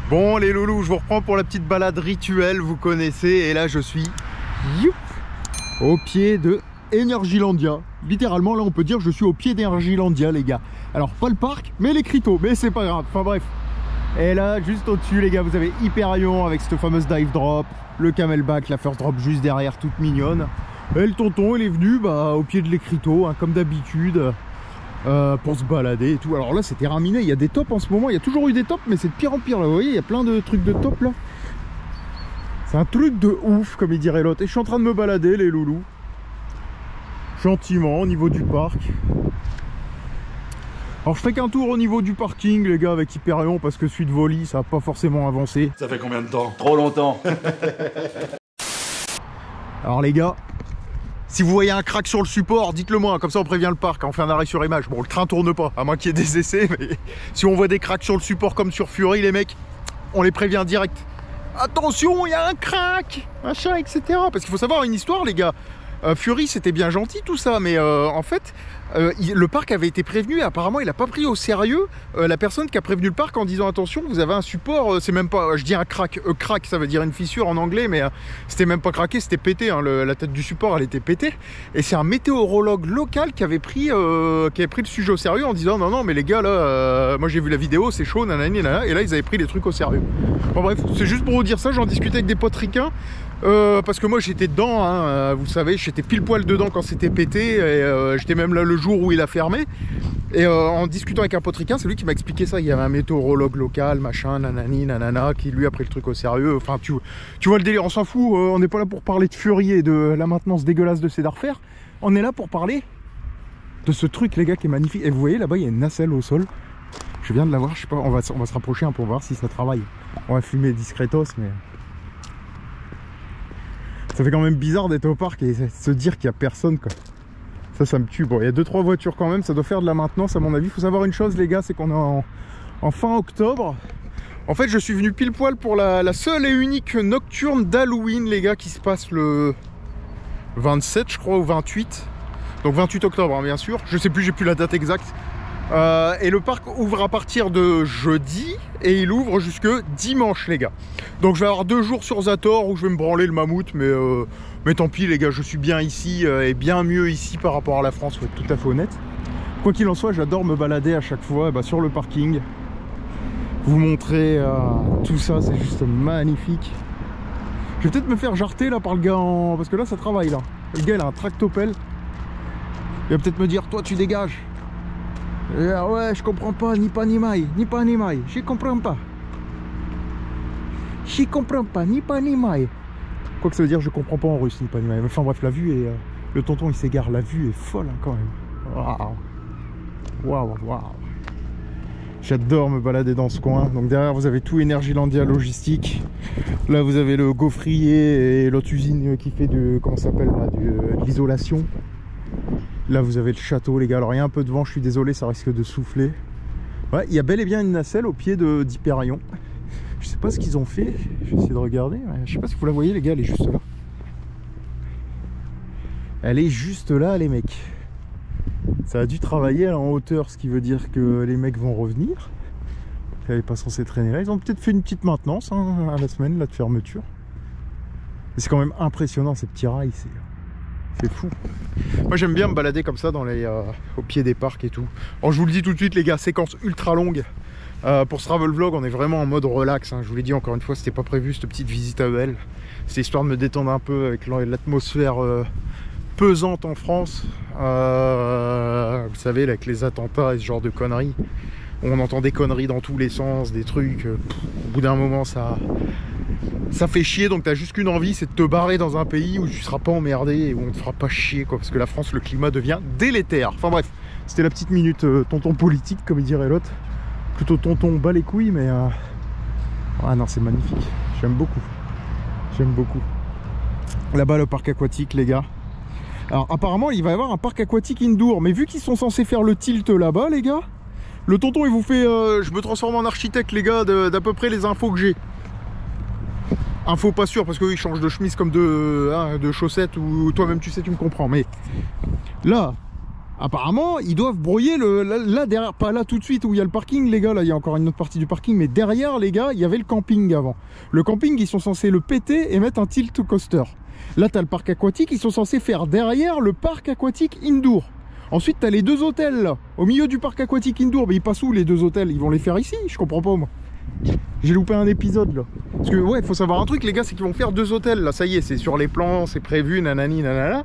Bon les loulous, je vous reprends pour la petite balade rituelle, vous connaissez. Et là je suis au pied de Energylandia. Littéralement là on peut dire que je suis au pied d'Energylandia les gars. Alors pas le parc mais les Critos, mais c'est pas grave, enfin bref. Et là juste au dessus les gars vous avez Hyperion avec cette fameuse dive drop, le camelback, la first drop juste derrière toute mignonne. Et le tonton il est venu au pied de l'Écriteau hein, comme d'habitude. Pour se balader et tout. Alors là c'est terminé, il y a des tops en ce moment, il y a toujours eu des tops mais c'est de pire en pire là, vous voyez il y a plein de trucs de top là. C'est un truc de ouf comme il dirait l'autre. Et je suis en train de me balader les loulous gentiment au niveau du parc. Alors je fais qu'un tour au niveau du parking les gars avec Hyperion parce que celui de Voli ça n'a pas forcément avancé. Ça fait combien de temps? Trop longtemps. Alors les gars, si vous voyez un crack sur le support, dites-le moi, comme ça on prévient le parc, on fait un arrêt sur image. Bon, le train tourne pas, à moins qu'il y ait des essais, mais si on voit des cracks sur le support comme sur Fury, les mecs, on les prévient direct. Attention, il y a un crack, machin, etc. Parce qu'il faut savoir une histoire, les gars. Fury, c'était bien gentil tout ça, mais en fait, le parc avait été prévenu et apparemment il n'a pas pris au sérieux la personne qui a prévenu le parc en disant attention, vous avez un support, c'est même pas, je dis un crack, crack ça veut dire une fissure en anglais, mais c'était même pas craqué, c'était pété, hein, la tête du support elle était pétée. Et c'est un météorologue local qui avait pris le sujet au sérieux en disant non, non, mais les gars là, moi j'ai vu la vidéo, c'est chaud, nanani, nanana, et là ils avaient pris les trucs au sérieux. Bon, bref, c'est juste pour vous dire ça, j'en discutais avec des potes ricains. Parce que moi j'étais dedans, hein, vous savez, j'étais pile poil dedans quand c'était pété, et j'étais même là le jour où il a fermé. Et en discutant avec un pote ricain, c'est lui qui m'a expliqué ça. Il y avait un météorologue local, machin, nanani, nanana, qui lui a pris le truc au sérieux. Enfin, tu vois le délire, on s'en fout, on n'est pas là pour parler de Fury et de la maintenance dégueulasse de Cedar Fair. On est là pour parler de ce truc, les gars, qui est magnifique. Et vous voyez là-bas, il y a une nacelle au sol. Je viens de la voir, je sais pas, on va se rapprocher un peu pour voir si ça travaille. On va fumer discretos, mais. Ça fait quand même bizarre d'être au parc et se dire qu'il n'y a personne quoi. Ça me tue. Bon, il y a 2-3 voitures quand même, ça doit faire de la maintenance à mon avis. Il faut savoir une chose les gars, c'est qu'on est en fin octobre. En fait je suis venu pile poil pour la seule et unique nocturne d'Halloween les gars, qui se passe le 27 je crois ou 28. Donc 28 octobre hein, bien sûr, je sais plus, j'ai plus la date exacte. Et le parc ouvre à partir de jeudi et il ouvre jusque dimanche les gars. Donc je vais avoir 2 jours sur Zator où je vais me branler le mammouth, mais tant pis les gars, je suis bien ici et bien mieux ici par rapport à la France, faut être tout à fait honnête. Quoi qu'il en soit, j'adore me balader à chaque fois sur le parking. Vous montrer tout ça, c'est juste magnifique. Je vais peut-être me faire jarter là par le gars parce que là ça travaille là. Le gars il a un tractopelle. Il va peut-être me dire toi tu dégages. Ouais, je comprends pas, ni pas ni maille, je comprends pas. Je comprends pas, ni pas ni maille. Quoi que ça veut dire, je comprends pas en russe, ni pas ni maille. Enfin bref, la vue est. Le tonton il s'égare, la vue est folle hein, quand même. Waouh. Waouh, waouh. J'adore me balader dans ce coin. Donc derrière, vous avez tout Energylandia logistique. Là, vous avez le gaufrier et l'autre usine qui fait de. Comment ça s'appelle là, de l'isolation. Là vous avez le château les gars, alors il y a un peu de vent, je suis désolé, ça risque de souffler. Ouais, il y a bel et bien une nacelle au pied d'Hyperion. Je sais pas ce qu'ils ont fait, je vais essayer de regarder. Je sais pas si vous la voyez les gars, elle est juste là. Elle est juste là les mecs. Ça a dû travailler en hauteur, ce qui veut dire que les mecs vont revenir. Elle n'est pas censée traîner là, ils ont peut-être fait une petite maintenance hein, à la semaine là, de fermeture. C'est quand même impressionnant ces petits rails, c'est fou. Moi j'aime bien me balader comme ça au pied des parcs et tout. Alors je vous le dis tout de suite les gars, séquence ultra longue. Pour ce travel vlog on est vraiment en mode relax hein. Je vous l'ai dit encore une fois, c'était pas prévu cette petite visite à EL. C'est histoire de me détendre un peu avec l'atmosphère pesante en France. Vous savez là, avec les attentats et ce genre de conneries. On entend des conneries dans tous les sens, des trucs. Au bout d'un moment ça fait chier, donc t'as juste qu'une envie, c'est de te barrer dans un pays où tu seras pas emmerdé et où on te fera pas chier quoi, parce que la France, le climat devient délétère. Enfin bref, c'était la petite minute tonton politique comme il dirait l'autre. Plutôt tonton bat les couilles, mais ah non c'est magnifique, j'aime beaucoup. J'aime beaucoup. Là-bas le parc aquatique les gars. Alors apparemment il va y avoir un parc aquatique indoor, mais vu qu'ils sont censés faire le tilt là-bas les gars, le tonton il vous fait je me transforme en architecte les gars d'à peu près les infos que j'ai. Info pas sûr parce qu'ils changent de chemise comme de chaussettes ou toi-même tu sais, tu me comprends. Mais là, apparemment ils doivent brouiller là derrière, pas là tout de suite où il y a le parking les gars, là il y a encore une autre partie du parking, mais derrière les gars il y avait le camping avant. Le camping ils sont censés le péter et mettre un tilt coaster. Là t'as le parc aquatique, ils sont censés faire derrière le parc aquatique indoor. Ensuite t'as les deux hôtels là, au milieu du parc aquatique indoor, mais ils passent où les deux hôtels? Ils vont les faire ici? Je comprends pas moi. J'ai loupé un épisode là. Parce que ouais, faut savoir un truc les gars, c'est qu'ils vont faire deux hôtels là, ça y est, c'est sur les plans, c'est prévu, nanani nanana.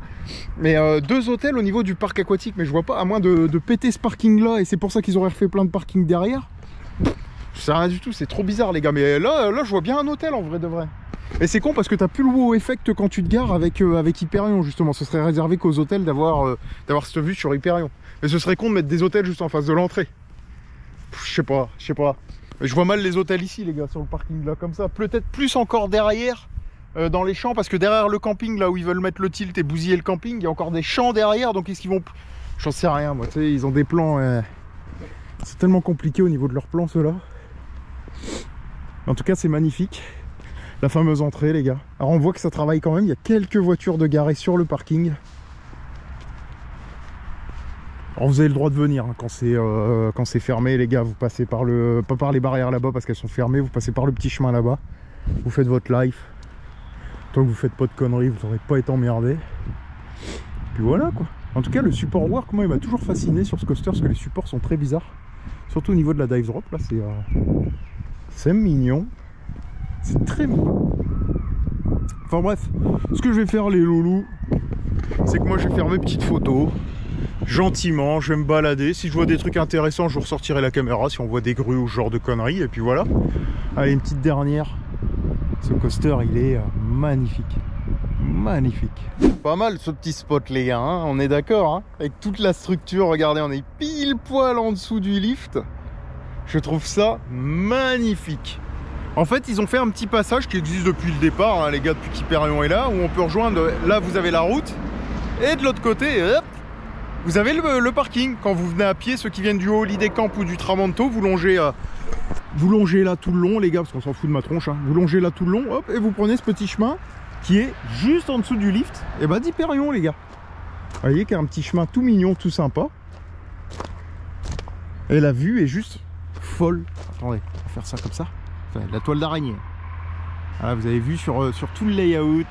Mais deux hôtels au niveau du parc aquatique, mais je vois pas, à moins de péter ce parking là, et c'est pour ça qu'ils auraient refait plein de parking derrière. Je sais rien du tout, c'est trop bizarre les gars, mais là je vois bien un hôtel en vrai de vrai. Et c'est con parce que t'as plus le wow effect quand tu te gares avec Hyperion justement, ce serait réservé qu'aux hôtels d'avoir cette vue sur Hyperion. Mais ce serait con de mettre des hôtels juste en face de l'entrée. Je sais pas. Je vois mal les hôtels ici les gars, sur le parking là comme ça. Peut-être plus encore derrière, dans les champs, parce que derrière le camping là où ils veulent mettre le tilt et bousiller le camping, il y a encore des champs derrière, donc est-ce qu'ils vont... J'en sais rien moi, tu sais, ils ont des plans... C'est tellement compliqué au niveau de leurs plans ceux-là. En tout cas c'est magnifique. La fameuse entrée les gars. Alors on voit que ça travaille quand même, il y a quelques voitures de garées sur le parking. Alors vous avez le droit de venir hein, quand c'est fermé les gars, vous passez par pas par les barrières là-bas parce qu'elles sont fermées, vous passez par le petit chemin là-bas, vous faites votre life. Tant que vous faites pas de conneries, vous n'aurez pas été emmerdé. Puis voilà quoi. En tout cas le support work, moi il m'a toujours fasciné sur ce coaster parce que les supports sont très bizarres. Surtout au niveau de la dive drop, là c'est mignon. C'est très mignon. Enfin bref, ce que je vais faire les loulous, c'est que moi je vais faire mes petites photos. Gentiment, je vais me balader. Si je vois des trucs intéressants, je vous ressortirai la caméra. Si on voit des grues ou ce genre de conneries. Et puis voilà. Allez, une petite dernière. Ce coaster, il est magnifique. Magnifique. Pas mal ce petit spot, les gars. Hein, on est d'accord. Hein, avec toute la structure. Regardez, on est pile poil en dessous du lift. Je trouve ça magnifique. En fait, ils ont fait un petit passage qui existe depuis le départ, hein, les gars, depuis qu'Hyperion est là, où on peut rejoindre. Là, vous avez la route. Et de l'autre côté, hop, vous avez le parking. Quand vous venez à pied, ceux qui viennent du Holiday Camp ou du Tramonto, vous longez là tout le long, les gars, parce qu'on s'en fout de ma tronche. Hein. Vous longez là tout le long, hop, et vous prenez ce petit chemin qui est juste en dessous du lift. Et bah d'Hyperion, les gars. Vous voyez qu'il y a un petit chemin tout mignon, tout sympa. Et la vue est juste folle. Attendez, on va faire ça comme ça. Enfin, la toile d'araignée. Voilà, vous avez vu sur tout le layout,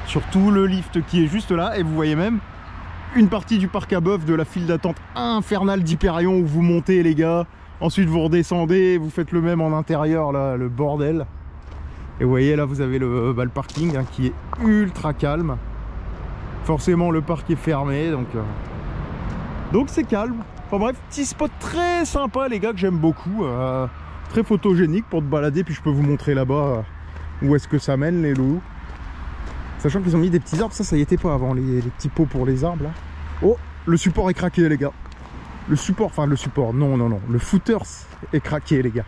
sur tout le lift qui est juste là, et vous voyez même une partie du parc à bœuf de la file d'attente infernale d'Hyperion où vous montez les gars, ensuite vous redescendez, vous faites le même en intérieur là, le bordel. Et vous voyez là vous avez le parking hein, qui est ultra calme. Forcément le parc est fermé donc c'est calme. Enfin bref, petit spot très sympa les gars que j'aime beaucoup, très photogénique pour te balader, puis je peux vous montrer là-bas où est-ce que ça mène les loups. Sachant qu'ils ont mis des petits arbres, ça y était pas avant, les petits pots pour les arbres là. Oh, le support est craqué les gars. Le support, non, le footer est craqué les gars.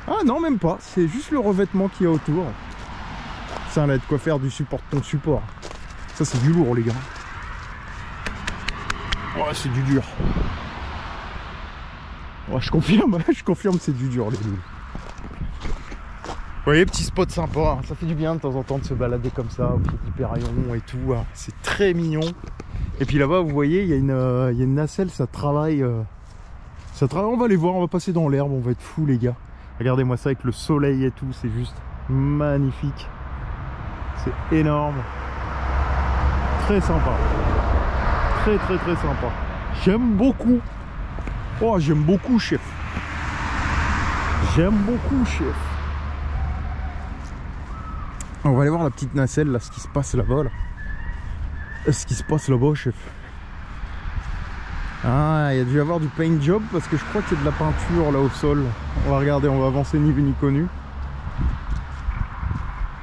Ah non, même pas, c'est juste le revêtement qu'il y a autour. Ça là, de quoi faire du support de ton support. Ça c'est du lourd les gars. Ouais, c'est du dur. Ouais, je confirme c'est du dur les loups. Vous voyez, petit spot sympa, hein. Ça fait du bien de temps en temps de se balader comme ça, au pied d'Hyperion et tout, hein. C'est très mignon. Et puis là-bas, vous voyez, il y a une nacelle, ça travaille, on va aller voir, on va passer dans l'herbe, on va être fous les gars. Regardez-moi ça avec le soleil et tout, c'est juste magnifique. C'est énorme. Très sympa. Très sympa. J'aime beaucoup. Oh, j'aime beaucoup, chef. J'aime beaucoup, chef. On va aller voir la petite nacelle, là, ce qui se passe là-bas. Là. Ce qui se passe là-bas, chef. Ah, il y a dû y avoir du paint job parce que je crois qu'il y a de la peinture là au sol. On va regarder, on va avancer ni vu ni connu.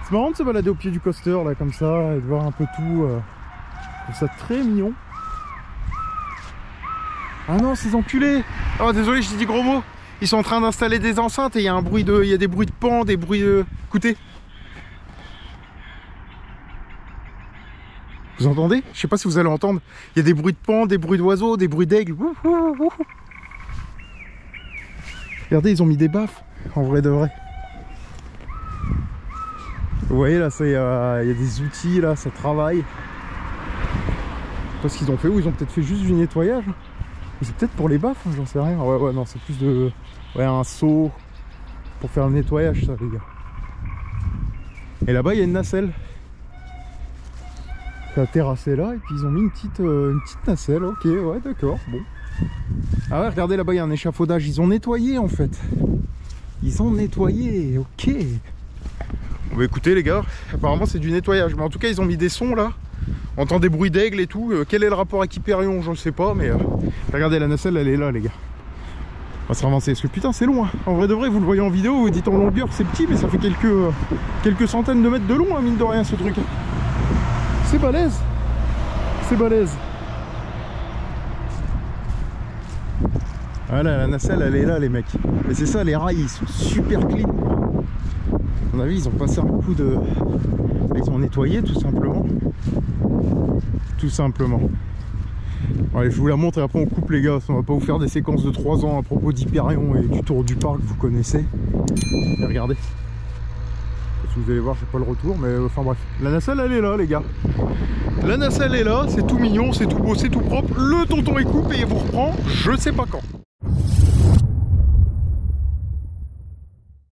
C'est marrant de se balader au pied du coaster, là, comme ça, et de voir un peu tout. Je trouve ça très mignon. Ah non, ces enculés! Oh, désolé, j'ai dit gros mots. Ils sont en train d'installer des enceintes et il y a il y a des bruits de pan, des bruits de... Écoutez. Vous entendez? Je sais pas si vous allez entendre. Il y a des bruits de pan, des bruits d'oiseaux, des bruits d'aigle. Regardez, ils ont mis des baffes, en vrai de vrai. Vous voyez là, il y a des outils là, ça travaille. pas ce qu'ils ont fait, ou ils ont peut-être fait juste du nettoyage. C'est peut-être pour les baffes, hein, j'en sais rien. Ouais, non, c'est plus de... Ouais, un seau pour faire le nettoyage, ça, les gars. Et là-bas, il y a une nacelle. Ça a terrassé là, et puis ils ont mis une petite nacelle. Ok, ouais, d'accord, bon. Ah ouais, regardez, là-bas, il y a un échafaudage. Ils ont nettoyé, en fait. Ils ont nettoyé, ok. Bon, écoutez, les gars, apparemment, c'est du nettoyage. Mais en tout cas, ils ont mis des sons, là. On entend des bruits d'aigle et tout. Quel est le rapport avec Hyperion? Je ne sais pas, mais... regardez, la nacelle, elle est là, les gars. On va se ravancer, parce que putain, c'est long. Hein. En vrai de vrai, vous le voyez en vidéo, vous dites en longueur, c'est petit, mais ça fait quelques centaines de mètres de long, hein, mine de rien, ce truc. C'est balèze. C'est balèze. Voilà, la nacelle, elle est là, les mecs. Et c'est ça, les rails, ils sont super clean. À mon avis, ils ont passé un coup de... Ils ont nettoyé, tout simplement. Tout simplement. Allez, je vous la montre et après on coupe, les gars. On va pas vous faire des séquences de 3 ans à propos d'Hyperion et du tour du parc, vous connaissez. Et regardez. Si vous allez voir, j'ai pas le retour, mais enfin bref. La nacelle, elle est là, les gars. La nacelle est là, c'est tout mignon, c'est tout beau, c'est tout propre. Le tonton est coupé et vous reprend, je sais pas quand.